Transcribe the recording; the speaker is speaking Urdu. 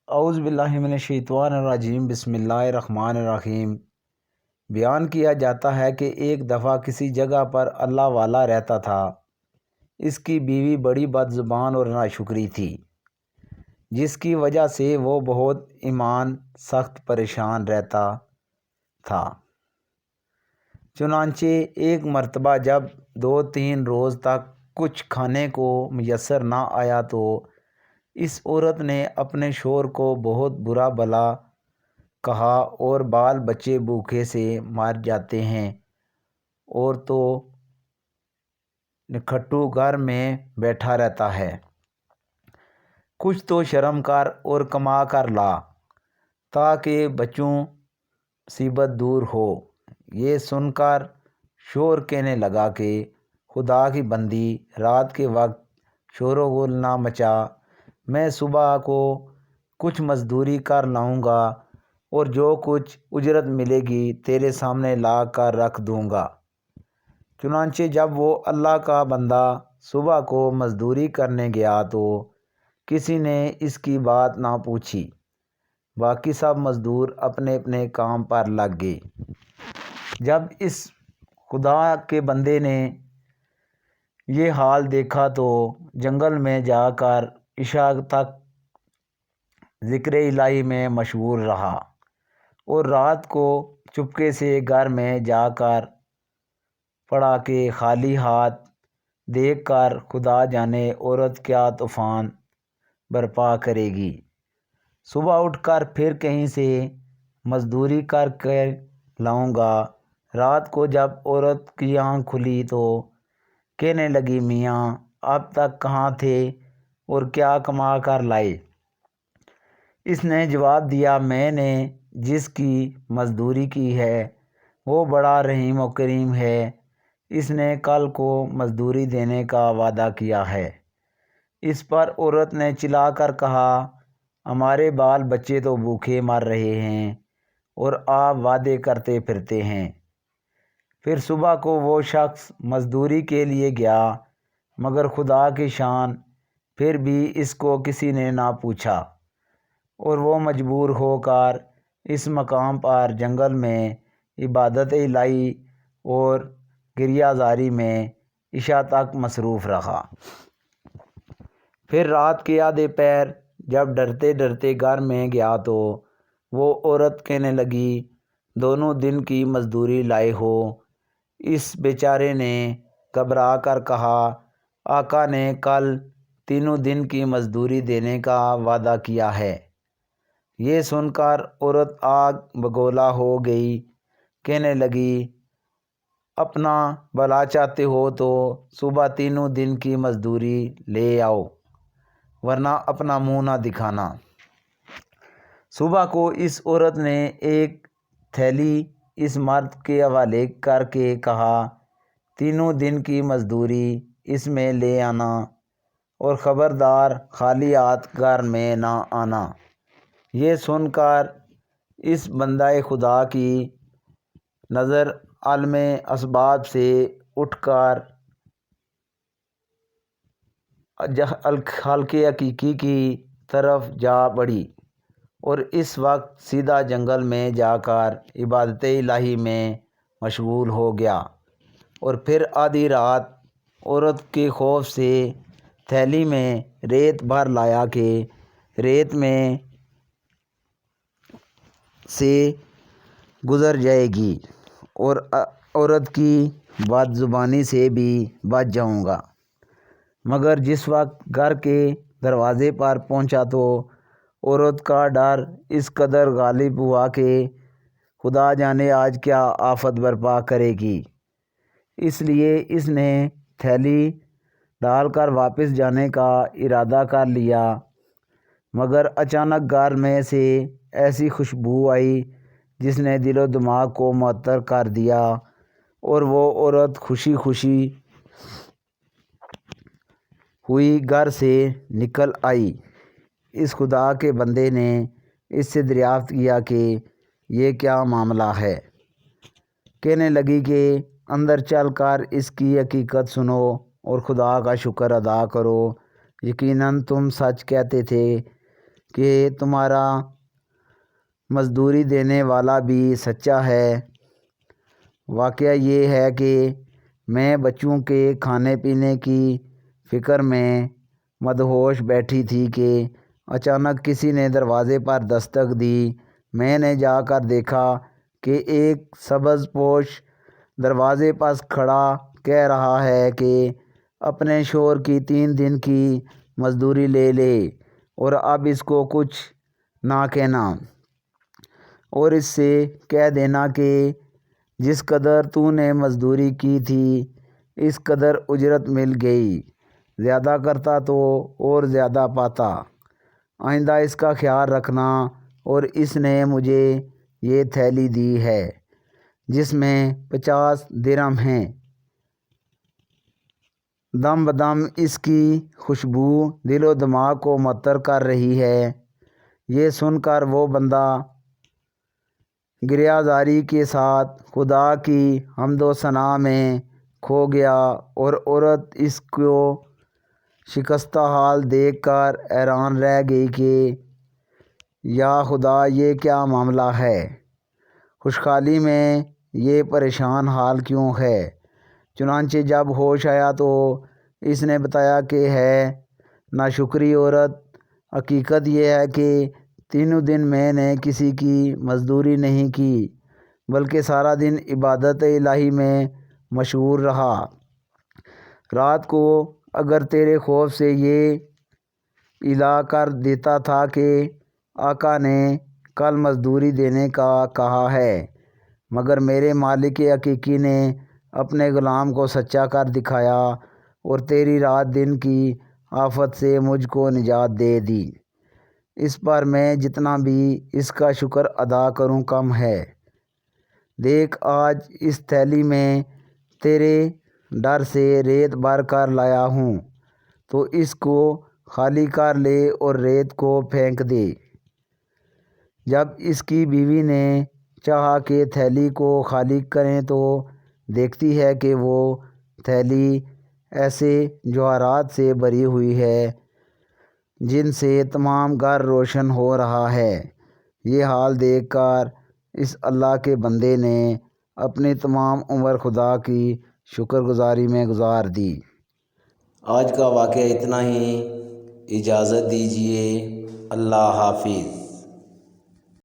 اعوذ باللہ من الشیطان الرجیم، بسم اللہ الرحمن الرحیم۔ بیان کیا جاتا ہے کہ ایک دفعہ کسی جگہ پر اللہ والا رہتا تھا۔ اس کی بیوی بڑی بد زبان اور ناشکری تھی، جس کی وجہ سے وہ بہت ایمان سخت پریشان رہتا تھا۔ چنانچہ ایک مرتبہ جب 2-3 روز تک کچھ کھانے کو میسر نہ آیا تو اس عورت نے اپنے شوہر کو بہت برا بھلا کہا اور بال بچے بھوکے سے مر جاتے ہیں اور تو نکھٹو گھر میں بیٹھا رہتا ہے، کچھ تو شرم کر اور کما کر لا تاکہ بچوں مصیبت دور ہو۔ یہ سن کر شوہر کہنے لگا کہ خدا کی بندی، رات کے وقت شور و غل نہ مچا، میں صبح کو کچھ مزدوری کر لاؤں گا اور جو کچھ اجرت ملے گی تیرے سامنے لا کر رکھ دوں گا۔ چنانچہ جب وہ اللہ کا بندہ صبح کو مزدوری کرنے گیا تو کسی نے اس کی بات نہ پوچھی، باقی سب مزدور اپنے اپنے کام پر لگ گئے۔ جب اس خدا کے بندے نے یہ حال دیکھا تو جنگل میں جا کر عشاء تک ذکر الہی میں مشغول رہا اور رات کو چپکے سے گھر میں جا کر پڑا کہ خالی ہاتھ دیکھ کر خدا جانے عورت کیا طوفان برپا کرے گی۔ صبح اٹھ کر پھر کہیں سے مزدوری کر کے لاؤں گا۔ رات کو جب عورت کی آنکھ کھلی تو کہنے لگی، میاں اب تک کہاں تھے اور کیا کما کر لائے؟ اس نے جواب دیا، میں نے جس کی مزدوری کی ہے وہ بڑا رحیم و کریم ہے، اس نے کل کو مزدوری دینے کا وعدہ کیا ہے۔ اس پر عورت نے چلا کر کہا، ہمارے بال بچے تو بھوکے مر رہے ہیں اور آپ وعدے کرتے پھرتے ہیں۔ پھر صبح کو وہ شخص مزدوری کے لیے گیا، مگر خدا کی شان، پھر بھی اس کو کسی نے نہ پوچھا اور وہ مجبور ہو کر اس مقام پر جنگل میں عبادت الہی اور گریہ زاری میں عشاء تک مصروف رہا۔ پھر رات کے آدھے پہر جب ڈرتے ڈرتے گھر میں گیا تو وہ عورت کہنے لگی، دونوں دن کی مزدوری لائے ہو؟ اس بیچارے نے گھبرا کر کہا، آقا نے کل 3 دن کی مزدوری دینے کا وعدہ کیا ہے۔ یہ سن کر عورت آگ بگولا ہو گئی، کہنے لگی، اپنا بھلا چاہتے ہو تو صبح 3 دن کی مزدوری لے آؤ، ورنہ اپنا منہ نہ دکھانا۔ صبح کو اس عورت نے ایک تھیلی اس مرد کے حوالے کر کے کہا، 3 دن کی مزدوری اس میں لے آنا اور خبردار خالی ہاتھ گھر میں نہ آنا۔ یہ سن کر اس بندہ خدا کی نظر عالم اسباب سے اٹھ کر خالق حقیقی کی طرف جا بڑھی اور اس وقت سیدھا جنگل میں جا کر عبادت الہی میں مشغول ہو گیا اور پھر آدھی رات عورت کے خوف سے تھیلی میں ریت بھر لایا کہ ریت میں سے گزر جائے گی اور عورت کی بد زبانی سے بھی بچ جاؤں گا۔ مگر جس وقت گھر کے دروازے پر پہنچا تو عورت کا ڈر اس قدر غالب ہوا کہ خدا جانے آج کیا آفت برپا کرے گی، اس لیے اس نے تھیلی ڈال کر واپس جانے کا ارادہ کر لیا۔ مگر اچانک گھر میں سے ایسی خوشبو آئی جس نے دل و دماغ کو معطر کر دیا اور وہ عورت خوشی خوشی ہوئی گھر سے نکل آئی۔ اس خدا کے بندے نے اس سے دریافت کیا کہ یہ کیا معاملہ ہے؟ کہنے لگی کہ اندر چل کر اس کی حقیقت سنو اور خدا کا شکر ادا کرو، یقیناً تم سچ کہتے تھے کہ تمہارا مزدوری دینے والا بھی سچا ہے۔ واقعہ یہ ہے کہ میں بچوں کے کھانے پینے کی فکر میں مدہوش بیٹھی تھی کہ اچانک کسی نے دروازے پر دستک دی۔ میں نے جا کر دیکھا کہ ایک سبز پوش دروازے پاس کھڑا کہہ رہا ہے کہ اپنے شوہر کی 3 دن کی مزدوری لے لے اور اب اس کو کچھ نہ کہنا، اور اس سے کہہ دینا کہ جس قدر تو نے مزدوری کی تھی اس قدر اجرت مل گئی، زیادہ کرتا تو اور زیادہ پاتا، آئندہ اس کا خیال رکھنا۔ اور اس نے مجھے یہ تھیلی دی ہے جس میں 50 درہم ہیں۔ دم بدم اس کی خوشبو دل و دماغ کو معطر کر رہی ہے۔ یہ سن کر وہ بندہ گریہزاری کے ساتھ خدا کی حمد و ثنا میں کھو گیا، اور عورت اس کو شکستہ حال دیکھ کر حیران رہ گئی کہ یا خدا، یہ کیا معاملہ ہے؟ خوشحالی میں یہ پریشان حال کیوں ہے؟ چنانچہ جب ہوش آیا تو اس نے بتایا کہ ہے ناشکری عورت، حقیقت یہ ہے کہ 3 دن میں نے کسی کی مزدوری نہیں کی بلکہ سارا دن عبادت الہی میں مشغول رہا۔ رات کو اگر تیرے خوف سے یہ اعلاں کر دیتا تھا کہ آقا نے کل مزدوری دینے کا کہا ہے، مگر میرے مالک حقیقی نے اپنے غلام کو سچا کر دکھایا اور تیری رات دن کی آفت سے مجھ کو نجات دے دی، اس پر میں جتنا بھی اس کا شکر ادا کروں کم ہے۔ دیکھ، آج اس تھیلی میں تیرے ڈر سے ریت بھر کر لایا ہوں، تو اس کو خالی کر لے اور ریت کو پھینک دے۔ جب اس کی بیوی نے چاہا کہ تھیلی کو خالی کریں تو دیکھتی ہے کہ وہ تھیلی ایسے جواہرات سے بھری ہوئی ہے جن سے تمام گھر روشن ہو رہا ہے۔ یہ حال دیکھ کر اس اللہ کے بندے نے اپنی تمام عمر خدا کی شکر گزاری میں گزار دی۔ آج کا واقعہ اتنا ہی، اجازت دیجیے، اللہ حافظ۔